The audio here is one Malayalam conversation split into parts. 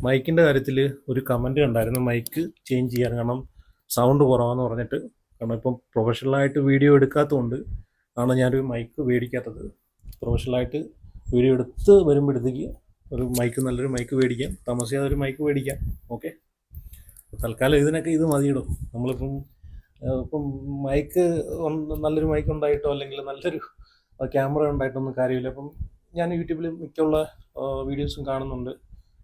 മൈക്കിൻ്റെ കാര്യത്തിൽ ഒരു കമൻറ്റ് കണ്ടായിരുന്നു, മൈക്ക് ചേഞ്ച് ചെയ്യാൻ. കാരണം സൗണ്ട് കുറവാന്ന് പറഞ്ഞിട്ട്. കാരണം ഇപ്പം പ്രൊഫഷണലായിട്ട് വീഡിയോ എടുക്കാത്തതുകൊണ്ട് ആണ് ഞാനൊരു മൈക്ക് മേടിക്കാത്തത്. പ്രൊഫഷണലായിട്ട് വീഡിയോ എടുത്ത് വരുമ്പോഴത്തേക്ക് ഒരു മൈക്ക്, നല്ലൊരു മൈക്ക് മേടിക്കാം. താമസിയാതെ ഒരു മൈക്ക് മേടിക്കാം. ഓക്കെ, തൽക്കാലം ഇതിനൊക്കെ ഇത് മതിയിടും. നമ്മളിപ്പം ഇപ്പം മൈക്ക് നല്ലൊരു മൈക്ക് ഉണ്ടായിട്ടോ അല്ലെങ്കിൽ നല്ലൊരു ക്യാമറ ഉണ്ടായിട്ടൊന്നും കാര്യമില്ല. അപ്പം ഞാൻ യൂട്യൂബിൽ മിക്കുള്ള വീഡിയോസും കാണുന്നുണ്ട്.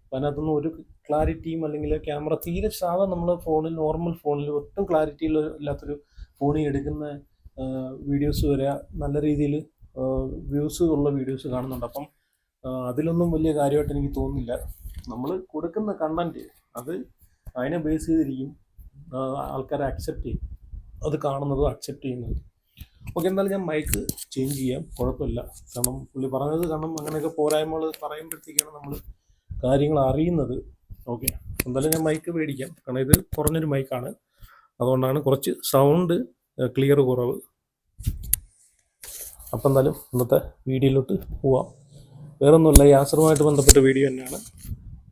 അപ്പം അതിനകത്തൊന്നും ഒരു ക്ലാരിറ്റിയും അല്ലെങ്കിൽ ക്യാമറ തീരെ സാധാ നമ്മൾ ഫോണിൽ, നോർമൽ ഫോണിൽ ഒട്ടും ക്ലാരിറ്റി ഇല്ലാത്തൊരു ഫോണിൽ എടുക്കുന്ന വീഡിയോസ് വരെ നല്ല രീതിയിൽ വ്യൂസ് ഉള്ള വീഡിയോസ് കാണുന്നുണ്ട്. അപ്പം അതിലൊന്നും വലിയ കാര്യമായിട്ട് എനിക്ക് തോന്നുന്നില്ല. നമ്മൾ കൊടുക്കുന്ന കണ്ടൻറ്റ് അത് അതിനെ ബേസ് ചെയ്തിരിക്കും ആൾക്കാരെ അക്സെപ്റ്റ് ചെയ്യും, അത് കാണുന്നതും അക്സെപ്റ്റ് ചെയ്യുന്നത്. ഓക്കെ, എന്തായാലും ഞാൻ മൈക്ക് ചേഞ്ച് ചെയ്യാം, കുഴപ്പമില്ല. കാരണം പുള്ളി പറഞ്ഞത്, കാരണം അങ്ങനെയൊക്കെ പോരായ്മകൾ പറയുമ്പോഴത്തേക്കാണ് നമ്മൾ കാര്യങ്ങൾ അറിയുന്നത്. ഓക്കെ, എന്തായാലും ഞാൻ മൈക്ക് മേടിക്കാം. കാരണം ഇത് കുറഞ്ഞൊരു മൈക്കാണ്, അതുകൊണ്ടാണ് കുറച്ച് സൗണ്ട് ക്ലിയർ കുറവ്. അപ്പം എന്തായാലും ഇന്നത്തെ വീഡിയോയിലോട്ട് പോവാം. വേറൊന്നുമില്ല, യാസറുമായിട്ട് ബന്ധപ്പെട്ട വീഡിയോ തന്നെയാണ്.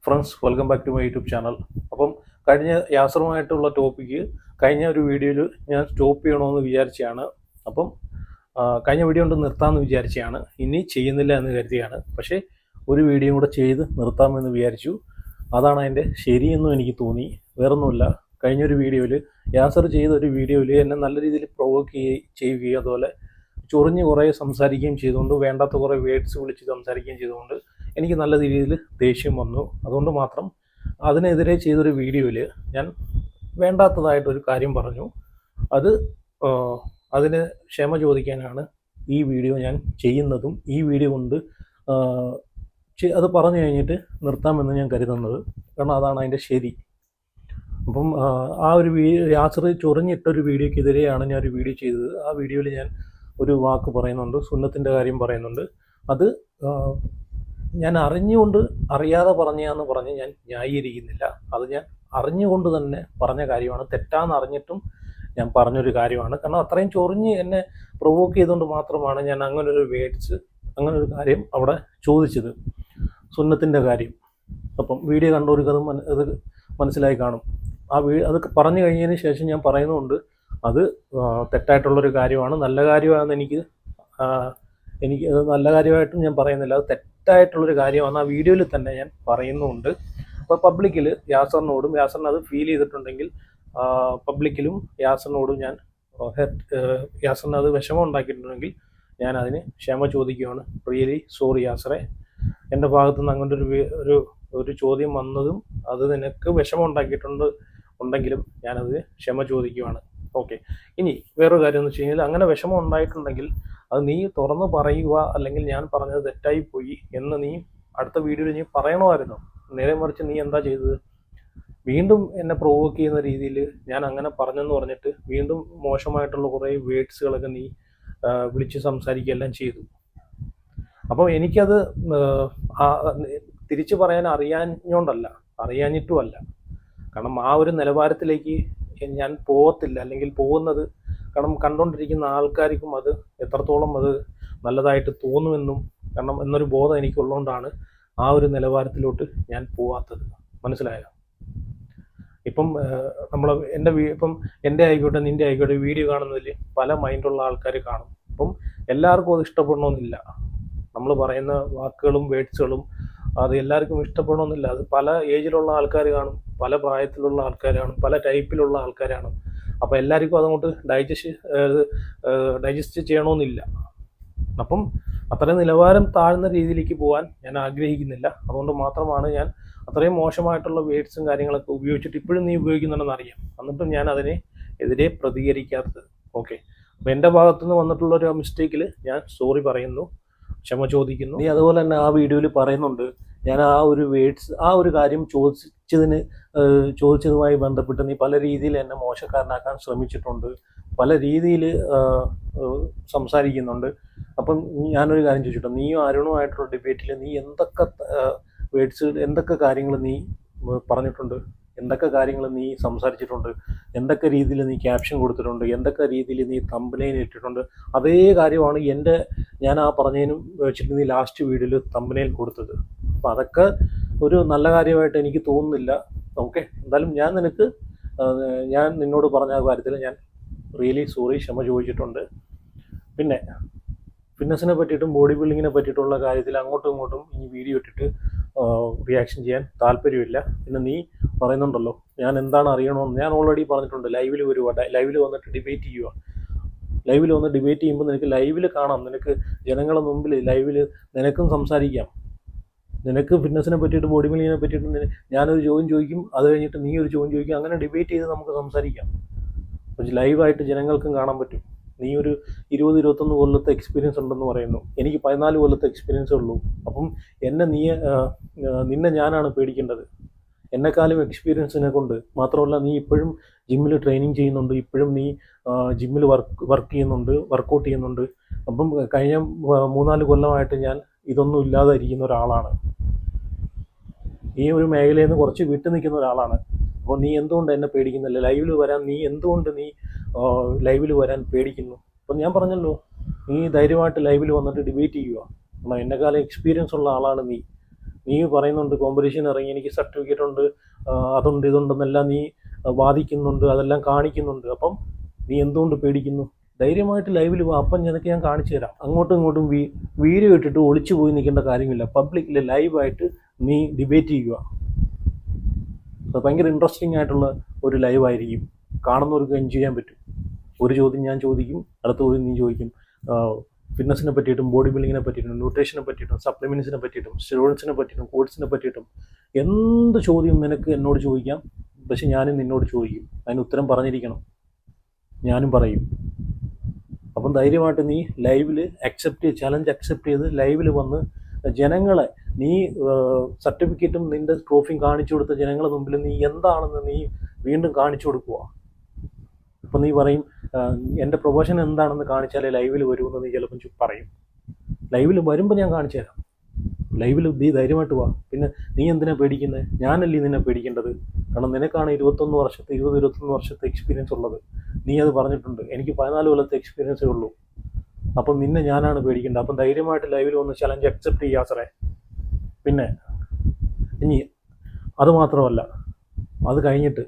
Friends, welcome back to my YouTube channel. അപ്പം കഴിഞ്ഞ യാസറുമായിട്ടുള്ള ടോപ്പിക്ക് കഴിഞ്ഞ ഒരു വീഡിയോയിൽ ഞാൻ സ്റ്റോപ്പ് ചെയ്യണമെന്ന് വിചാരിച്ചതാണ്. അപ്പം കഴിഞ്ഞ വീഡിയോ കൊണ്ട് നിർത്താമെന്ന് വിചാരിച്ചതാണ്, ഇനി ചെയ്യുന്നില്ല എന്ന് കരുതിയാണ്. പക്ഷേ ഒരു വീഡിയോ കൂടെ ചെയ്ത് നിർത്താമെന്ന് വിചാരിച്ചു. അതാണ് അതിൻ്റെ ശരിയെന്നും എനിക്ക് തോന്നി. വേറൊന്നുമില്ല, കഴിഞ്ഞൊരു വീഡിയോയിൽ യാസർ ചെയ്ത ഒരു വീഡിയോയിൽ എന്നെ നല്ല രീതിയിൽ പ്രൊവോക്ക് ചെയ്യുകയും അതുപോലെ ചൊറിഞ്ഞ് കുറേ സംസാരിക്കുകയും ചെയ്തുകൊണ്ട്, വേണ്ടാത്ത കുറേ വേർഡ്സ് വിളിച്ച് സംസാരിക്കുകയും ചെയ്തുകൊണ്ട് എനിക്ക് നല്ല രീതിയിൽ ദേഷ്യം വന്നു. അതുകൊണ്ട് മാത്രം അതിനെതിരെ ചെയ്തൊരു വീഡിയോയിൽ ഞാൻ വേണ്ടാത്തതായിട്ടൊരു കാര്യം പറഞ്ഞു. അതിന് ക്ഷമ ചോദിക്കാനാണ് ഈ വീഡിയോ ഞാൻ ചെയ്യുന്നതും. ഈ വീഡിയോ കൊണ്ട് അത് പറഞ്ഞു കഴിഞ്ഞിട്ട് നിർത്താമെന്ന് ഞാൻ കരുതുന്നത്. കാരണം അതാണ് അതിൻ്റെ ശരി. അപ്പം ആ ഒരു യാസർ ചൊറിഞ്ഞിട്ടൊരു വീഡിയോക്കെതിരെയാണ് ഞാൻ ഒരു വീഡിയോ ചെയ്തത്. ആ വീഡിയോയിൽ ഞാൻ ഒരു വാക്ക് പറയുന്നുണ്ട്, സുന്നത്തിൻ്റെ കാര്യം പറയുന്നുണ്ട്. അത് ഞാൻ അറിഞ്ഞുകൊണ്ട് അറിയാതെ പറഞ്ഞാന്ന് പറഞ്ഞ് ഞാൻ ന്യായീകരിക്കുന്നില്ല. അത് ഞാൻ അറിഞ്ഞുകൊണ്ട് തന്നെ പറഞ്ഞ കാര്യമാണ്. തെറ്റാന്ന് അറിഞ്ഞിട്ടും ഞാൻ പറഞ്ഞൊരു കാര്യമാണ്. കാരണം അത്രയും ചൊറിഞ്ഞ് എന്നെ പ്രൊവോക്ക് ചെയ്തുകൊണ്ട് മാത്രമാണ് ഞാൻ അങ്ങനൊരു വേർഡ്സ്, അങ്ങനൊരു കാര്യം അവിടെ ചോദിച്ചത്, സുന്നത്തിൻ്റെ കാര്യം. അപ്പം വീഡിയോ കണ്ടവർക്കത് അത് മനസ്സിലായി കാണും. അതൊക്കെ പറഞ്ഞു കഴിഞ്ഞതിന് ശേഷം ഞാൻ പറയുന്നുണ്ട്, അത് തെറ്റായിട്ടുള്ളൊരു കാര്യമാണ്. നല്ല കാര്യമാണെന്ന് എനിക്ക് നല്ല കാര്യമായിട്ടും ഞാൻ പറയുന്നില്ല, അത് തെറ്റായിട്ടുള്ളൊരു കാര്യമാണ്. ആ വീഡിയോയിൽ തന്നെ ഞാൻ പറയുന്നുണ്ട്. അപ്പോൾ പബ്ലിക്കിൽ യാസറിനോടും, യാസറിന് അത് ഫീൽ ചെയ്തിട്ടുണ്ടെങ്കിൽ പബ്ലിക്കിലും യാസറിനോടും ഞാൻ യാസറിന് അത് വിഷമം ഉണ്ടാക്കിയിട്ടുണ്ടെങ്കിൽ ഞാൻ അതിന് ക്ഷമ ചോദിക്കുകയാണ്. റിയലി സോറി യാസറെ, എൻ്റെ ഭാഗത്തുനിന്ന് അങ്ങനൊരു ഒരു ചോദ്യം വന്നതും അത് നിനക്ക് വിഷമം ഉണ്ടെങ്കിലും ഞാനത് ക്ഷമ ചോദിക്കുകയാണ്. ഓക്കെ, ഇനി വേറൊരു കാര്യം എന്ന് വെച്ച് കഴിഞ്ഞാൽ, അങ്ങനെ വിഷമം ഉണ്ടായിട്ടുണ്ടെങ്കിൽ അത് നീ തുറന്ന് പറയുക, അല്ലെങ്കിൽ ഞാൻ പറഞ്ഞത് തെറ്റായിപ്പോയി എന്ന് നീ അടുത്ത വീഡിയോയിൽ നീ പറയണമായിരുന്നു. നേരെ മറിച്ച് നീ എന്താ ചെയ്തത്, വീണ്ടും എന്നെ പ്രൊവോക്ക് ചെയ്യുന്ന രീതിയിൽ ഞാൻ അങ്ങനെ പറഞ്ഞെന്ന് പറഞ്ഞിട്ട് വീണ്ടും മോശമായിട്ടുള്ള കുറേ വേർഡ്സുകളൊക്കെ നീ വിളിച്ച് സംസാരിക്കുകയെല്ലാം ചെയ്തു. അപ്പോൾ എനിക്കത് തിരിച്ചു പറയാൻ അറിയാഞ്ഞിട്ടുമല്ല. കാരണം ആ ഒരു നിലവാരത്തിലേക്ക് ഞാൻ പോകത്തില്ല, അല്ലെങ്കിൽ പോകുന്നത്, കാരണം കണ്ടുകൊണ്ടിരിക്കുന്ന ആൾക്കാർക്കും അത് എത്രത്തോളം അത് നല്ലതായിട്ട് തോന്നുമെന്നും കാരണം എന്നൊരു ബോധം എനിക്കുള്ളതുകൊണ്ടാണ് ആ ഒരു നിലവാരത്തിലോട്ട് ഞാൻ പോവാത്തത്. മനസ്സിലായോ? ഇപ്പം ഇപ്പം എൻ്റെ ആയിക്കോട്ടെ നിൻ്റെ ആയിക്കോട്ടെ വീഡിയോ കാണുന്നതിൽ പല മൈൻഡുള്ള ആൾക്കാർ കാണും. അപ്പം എല്ലാവർക്കും അത് ഇഷ്ടപ്പെടണമെന്നില്ല. നമ്മൾ പറയുന്ന വാക്കുകളും വേർഡ്സുകളും അത് എല്ലാവർക്കും ഇഷ്ടപ്പെടണമെന്നില്ല. അത് പല ഏജിലുള്ള ആൾക്കാർ കാണും, പല പ്രായത്തിലുള്ള ആൾക്കാർ കാണും, പല ടൈപ്പിലുള്ള ആൾക്കാരാണ്. അപ്പോൾ എല്ലാവർക്കും അതങ്ങോട്ട് ഡൈജസ്റ്റ് ചെയ്യണമെന്നില്ല. അപ്പം അത്രയും നിലവാരം താഴ്ന്ന രീതിയിലേക്ക് പോകാൻ ഞാൻ ആഗ്രഹിക്കുന്നില്ല. അതുകൊണ്ട് മാത്രമാണ് ഞാൻ അത്രയും മോശമായിട്ടുള്ള വേർഡ്സും കാര്യങ്ങളൊക്കെ ഉപയോഗിച്ചിട്ട് ഇപ്പോഴും നീ ഉപയോഗിക്കുന്നുണ്ടെന്ന് അറിയാം, എന്നിട്ടും ഞാൻ അതിനെതിരെ പ്രതികരിക്കാത്തത്. ഓക്കെ, അപ്പോൾ എൻ്റെ ഭാഗത്തുനിന്ന് വന്നിട്ടുള്ളൊരു മിസ്റ്റേക്കിൽ ഞാൻ സോറി പറയുന്നു, ക്ഷമ ചോദിക്കുന്നു. നീ അതുപോലെ തന്നെ ആ വീഡിയോയിൽ പറയുന്നുണ്ട്, ഞാൻ ആ ഒരു കാര്യം ചോദിച്ചതുമായി ബന്ധപ്പെട്ട് നീ പല രീതിയിൽ എന്നെ മോശക്കാരനാക്കാൻ ശ്രമിച്ചിട്ടുണ്ട്, പല രീതിയിൽ സംസാരിക്കുന്നുണ്ട്. അപ്പം ഞാനൊരു കാര്യം ചോദിച്ചിട്ട്, നീയും അരുണുമായിട്ടുള്ള ഡിബേറ്റിൽ നീ എന്തൊക്കെ വേർഡ്സ്, എന്തൊക്കെ കാര്യങ്ങൾ നീ പറഞ്ഞിട്ടുണ്ട്, എന്തൊക്കെ കാര്യങ്ങൾ നീ സംസാരിച്ചിട്ടുണ്ട്, എന്തൊക്കെ രീതിയിൽ നീ ക്യാപ്ഷൻ കൊടുത്തിട്ടുണ്ട്, എന്തൊക്കെ രീതിയിൽ നീ തംബ്നെയിൽ ഇട്ടിട്ടുണ്ട്. അതേ കാര്യമാണ് ഞാൻ ആ പറഞ്ഞതിനും വെച്ചിട്ട് നീ ലാസ്റ്റ് വീഡിയോയിൽ തംബ്നെയിൽ കൊടുത്തത്. അപ്പം അതൊക്കെ ഒരു നല്ല കാര്യമായിട്ട് എനിക്ക് തോന്നുന്നില്ല. ഓക്കെ, എന്തായാലും ഞാൻ നിന്നോട് പറഞ്ഞ കാര്യത്തിൽ ഞാൻ റിയലി സോറി, ക്ഷമ ചോദിച്ചിട്ടുണ്ട്. പിന്നെ ഫിറ്റ്നസിനെ പറ്റിയിട്ടും ബോഡി ബിൽഡിങ്ങിനെ പറ്റിയിട്ടുള്ള കാര്യത്തിൽ അങ്ങോട്ടും ഇങ്ങോട്ടും ഈ വീഡിയോ ഇട്ടിട്ട് റിയാക്ഷൻ ചെയ്യാൻ താല്പര്യമില്ല. പിന്നെ നീ പറയുന്നുണ്ടല്ലോ ഞാൻ എന്താണ് അറിയണമെന്ന്, ഞാൻ ഓൾറെഡി പറഞ്ഞിട്ടുണ്ട്. ലൈവിൽ വന്നിട്ട് ഡിബേറ്റ് ചെയ്യുക. ലൈവിൽ വന്ന് ഡിബേറ്റ് ചെയ്യുമ്പോൾ നിനക്ക് ലൈവിൽ കാണാം, നിനക്ക് ജനങ്ങളുടെ മുമ്പിൽ ലൈവിൽ നിനക്കും സംസാരിക്കാം. നിനക്ക് ഫിറ്റ്നസിനെ പറ്റിയിട്ട് ബോഡി ബിൽഡിങ്ങിനെ പറ്റിയിട്ട് ഞാനൊരു ചോദ്യം ചോദിക്കും, അത് കഴിഞ്ഞിട്ട് നീ ഒരു ചോദ്യം ചോദിക്കും, അങ്ങനെ ഡിബേറ്റ് ചെയ്ത് നമുക്ക് സംസാരിക്കാം. പക്ഷേ ലൈവായിട്ട് ജനങ്ങൾക്കും കാണാൻ പറ്റും. നീ ഒരു 20-21 കൊല്ലത്തെ എക്സ്പീരിയൻസ് ഉണ്ടെന്ന് പറയുന്നു, എനിക്ക് 14 കൊല്ലത്തെ എക്സ്പീരിയൻസേ ഉള്ളൂ. അപ്പം നിന്നെ ഞാനാണ് പേടിക്കേണ്ടത്. എന്നെക്കാളും എക്സ്പീരിയൻസിനെ കൊണ്ട് മാത്രമല്ല, നീ ഇപ്പോഴും ജിമ്മിൽ ട്രെയിനിങ് ചെയ്യുന്നുണ്ട്, ഇപ്പോഴും നീ ജിമ്മിൽ വർക്ക് ചെയ്യുന്നുണ്ട്, വർക്കൗട്ട് ചെയ്യുന്നുണ്ട്. അപ്പം കഴിഞ്ഞ 3-4 കൊല്ലമായിട്ട് ഞാൻ ഇതൊന്നും ഇല്ലാതെ ഇരിക്കുന്ന ഒരാളാണ്. ഈ ഒരു മേഖലയിൽ നിന്ന് കുറച്ച് വിട്ടു നിൽക്കുന്ന ഒരാളാണ്. അപ്പോൾ നീ എന്തുകൊണ്ട് എന്നെ പേടിക്കുന്നില്ല? എന്തുകൊണ്ട് നീ ലൈവിൽ വരാൻ പേടിക്കുന്നു? അപ്പം ഞാൻ പറഞ്ഞല്ലോ, നീ ധൈര്യമായിട്ട് ലൈവിൽ വന്നിട്ട് ഡിബേറ്റ് ചെയ്യുക. കാരണം എന്നെക്കാളും എക്സ്പീരിയൻസ് ഉള്ള ആളാണ് നീ. നീ പറയുന്നുണ്ട് കോമ്പറ്റീഷൻ ഇറങ്ങി എനിക്ക് സർട്ടിഫിക്കറ്റ് ഉണ്ട്, അതുണ്ട് ഇതുണ്ടെന്നെല്ലാം നീ വാദിക്കുന്നുണ്ട്, അതെല്ലാം കാണിക്കുന്നുണ്ട്. അപ്പം നീ എന്തുകൊണ്ട് പേടിക്കുന്നു? ധൈര്യമായിട്ട് ലൈവിൽ വാ, അപ്പം നിനക്ക് ഞാൻ കാണിച്ചു തരാം. അങ്ങോട്ടും ഇങ്ങോട്ടും വീഡിയോ ഇട്ടിട്ട് ഒളിച്ചു പോയി നിൽക്കേണ്ട കാര്യമില്ല. പബ്ലിക്കിൽ ലൈവായിട്ട് നീ ഡിബേറ്റ് ചെയ്യുക. അത് ഭയങ്കര ഇൻട്രസ്റ്റിംഗ് ആയിട്ടുള്ള ഒരു ലൈവായിരിക്കും, കാണുന്നവർക്ക് എൻജോയ് ചെയ്യാൻ പറ്റും. ഒരു ചോദ്യം ഞാൻ ചോദിക്കും, അടുത്ത ചോദ്യം നീ ചോദിക്കും. ഫിറ്റ്നസിനെ പറ്റിയിട്ടും ബോഡി ബിൽഡിങ്ങിനെ പറ്റിയിട്ടും ന്യൂട്രീഷനെ പറ്റിയിട്ടും സപ്ലിമെൻറ്റ്സിനെ പറ്റിയിട്ടും സ്റ്റിറോയിഡ്സിനെ പറ്റിയിട്ടും കോഴ്സിനെ പറ്റിയിട്ടും എന്ത് ചോദ്യം നിനക്ക് എന്നോട് ചോദിക്കാം. പക്ഷെ ഞാനും നിന്നോട് ചോദിക്കും, അതിന് ഉത്തരം പറഞ്ഞിരിക്കണം, ഞാനും പറയും. അപ്പം ധൈര്യമായിട്ട് നീ ലൈവിൽ ചലഞ്ച് അക്സെപ്റ്റ് ചെയ്ത് ലൈവിൽ വന്ന് ജനങ്ങളെ നീ സർട്ടിഫിക്കറ്റും നിൻ്റെ ട്രോഫിയും കാണിച്ചു കൊടുത്ത ജനങ്ങളുടെ മുമ്പിൽ നീ എന്താണെന്ന് നീ വീണ്ടും കാണിച്ചു കൊടുക്കുക. അപ്പം നീ പറയും എൻ്റെ പ്രൊഫഷൻ എന്താണെന്ന് കാണിച്ചാലേ ലൈവിൽ വരുമെന്ന് നീ ചിലപ്പം പറയും. ലൈവിൽ വരുമ്പോൾ ഞാൻ കാണിച്ചു തരാം. ലൈവിൽ നീ ധൈര്യമായിട്ട് വാ. പിന്നെ നീ എന്തിനാ പേടിക്കുന്നത്? ഞാനല്ലേ നിന്നെ പേടിക്കേണ്ടത്. കാരണം നിനക്കാണ് 20-21 വർഷത്തെ എക്സ്പീരിയൻസ് ഉള്ളത്. നീ അത് പറഞ്ഞിട്ടുണ്ട്, എനിക്ക് 14 കൊല്ലത്തെ എക്സ്പീരിയൻസേ ഉള്ളൂ. അപ്പം നിന്നെ ഞാനാണ് പേടിക്കേണ്ടത്. അപ്പം ധൈര്യമായിട്ട് ലൈവിൽ വന്ന് ചലഞ്ച് അക്സെപ്റ്റ് ചെയ്യാ സാറേ. പിന്നെ ഇനി അത് മാത്രമല്ല, അത് കഴിഞ്ഞിട്ട്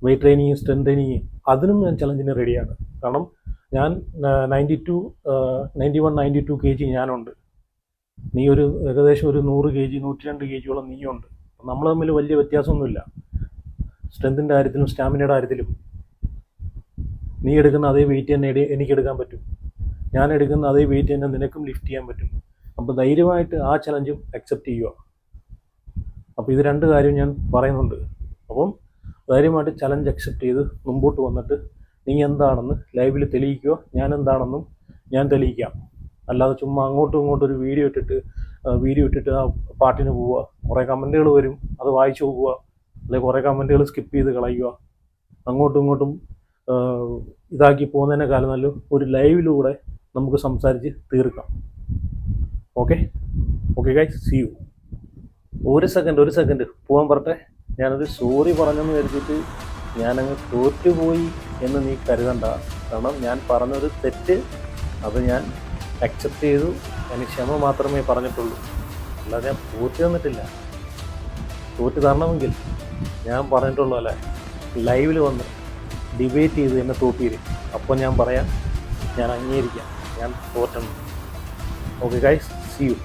വെയ്റ്റ് ട്രെയിനിങ്, സ്ട്രെങ്ത് ട്രെയിനിങ്, അതിനും ഞാൻ ചലഞ്ചിന് റെഡിയാണ്. കാരണം ഞാൻ 91-92 kg ഞാനുണ്ട്. നീ ഏകദേശം ഒരു 100 kg 102 kgയോളം നീയുണ്ട്. നമ്മൾ തമ്മിൽ വലിയ വ്യത്യാസമൊന്നുമില്ല. സ്ട്രെങ്തിൻ്റെ കാര്യത്തിലും സ്റ്റാമിനയുടെ കാര്യത്തിലും നീ എടുക്കുന്ന അതേ വെയിറ്റ് തന്നെ എനിക്കെടുക്കാൻ പറ്റും. ഞാൻ എടുക്കുന്ന അതേ വെയിറ്റ് തന്നെ നിനക്കും ലിഫ്റ്റ് ചെയ്യാൻ പറ്റും. അപ്പോൾ ധൈര്യമായിട്ട് ആ ചലഞ്ചും അക്സെപ്റ്റ് ചെയ്യുക. അപ്പോൾ ഇത് 2 കാര്യം ഞാൻ പറയുന്നുണ്ട്. അപ്പം ധൈര്യമായിട്ട് ചലഞ്ച് അക്സെപ്റ്റ് ചെയ്ത് മുമ്പോട്ട് വന്നിട്ട് നീ എന്താണെന്ന് ലൈവിൽ തെളിയിക്കുക, ഞാൻ എന്താണെന്നും ഞാൻ തെളിയിക്കാം. അല്ലാതെ ചുമ്മാ അങ്ങോട്ടും ഇങ്ങോട്ടും ഒരു വീഡിയോ ഇട്ടിട്ട് ആ പാട്ടിന് പോവുക, കുറേ കമൻറ്റുകൾ വരും, അത് വായിച്ചു പോകുക, അല്ലെങ്കിൽ കുറേ കമൻറ്റുകൾ സ്കിപ്പ് ചെയ്ത് കളയുക. അങ്ങോട്ടും ഇങ്ങോട്ടും ഇതാക്കി പോകുന്നതിനേക്കാളും നല്ല ഒരു ലൈവിലൂടെ നമുക്ക് സംസാരിച്ച് തീർക്കാം. Okay guys, see you. ഒരു സെക്കൻഡ് പോകാൻ പറട്ടെ. ഞാനൊരു സോറി പറഞ്ഞെന്ന് കരുതിയിട്ട് ഞാനങ്ങ് തോറ്റുപോയി എന്ന് നീ കരുതണ്ട. കാരണം ഞാൻ പറഞ്ഞൊരു തെറ്റ്, അത് ഞാൻ അക്സെപ്റ്റ് ചെയ്തു. എനിക്ക് ക്ഷമ മാത്രമേ പറഞ്ഞിട്ടുള്ളൂ, അല്ലാതെ ഞാൻ തോറ്റു തന്നിട്ടില്ല. തോറ്റു തരണമെങ്കിൽ ഞാൻ പറഞ്ഞിട്ടുള്ളൂ അല്ലേ, ലൈവിൽ വന്ന് ഡിബേറ്റ് ചെയ്ത് എന്നെ തോറ്റീര്. അപ്പോൾ ഞാൻ പറയാം, ഞാൻ അംഗീകരിക്കാം, ഞാൻ തോറ്റെന്ന്. Okay guys, see U.